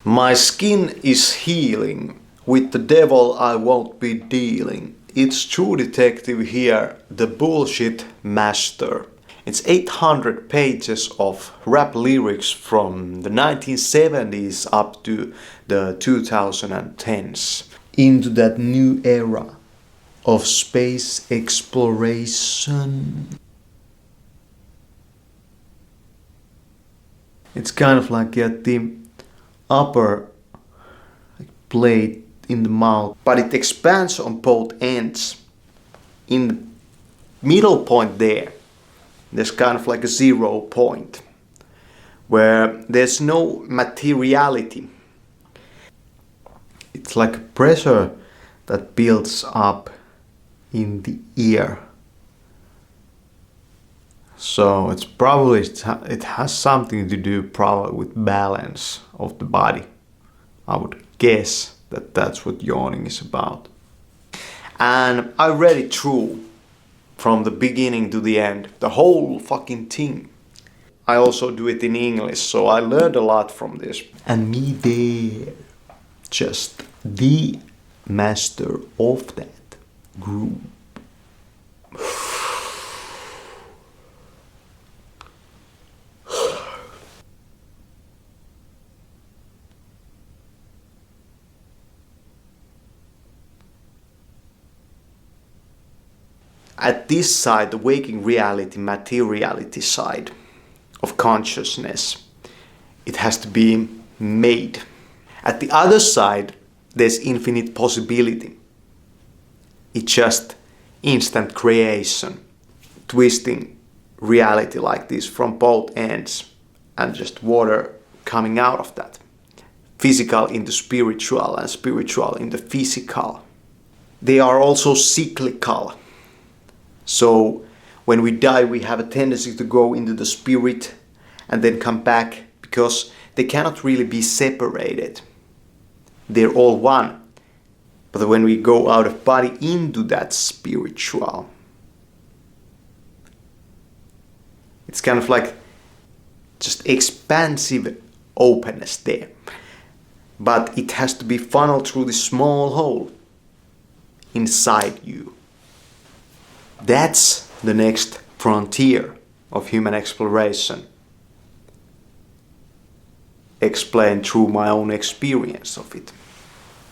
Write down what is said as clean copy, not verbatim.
My skin is healing. With the devil I won't be dealing. It's True Detective here, the bullshit master. It's 800 pages of rap lyrics from the 1970s up to the 2010s. Into that new era of space exploration. It's kind of like at the upper plate in the mouth, but it expands on both ends. In the middle point there's kind of like a 0 point where there's no materiality. It's like a pressure that builds up in the ear. So it's probably, it has something to do probably with balance of the body. I would guess that that's what yawning is about. And I read it through from the beginning to the end, the whole fucking thing. I also do it in English, so I learned a lot from this. And me there, just the master of that group. At this side, the waking reality, materiality side of consciousness, it has to be made. At the other side, there's infinite possibility. It's just instant creation, twisting reality like this from both ends and just water coming out of that. Physical into spiritual and spiritual into physical. They are also cyclical. So when we die, we have a tendency to go into the spirit and then come back, because they cannot really be separated. They're all one. But when we go out of body into that spiritual, it's kind of like just expansive openness there. But it has to be funneled through this small hole inside you. That's the next frontier of human exploration. Explained through my own experience of it.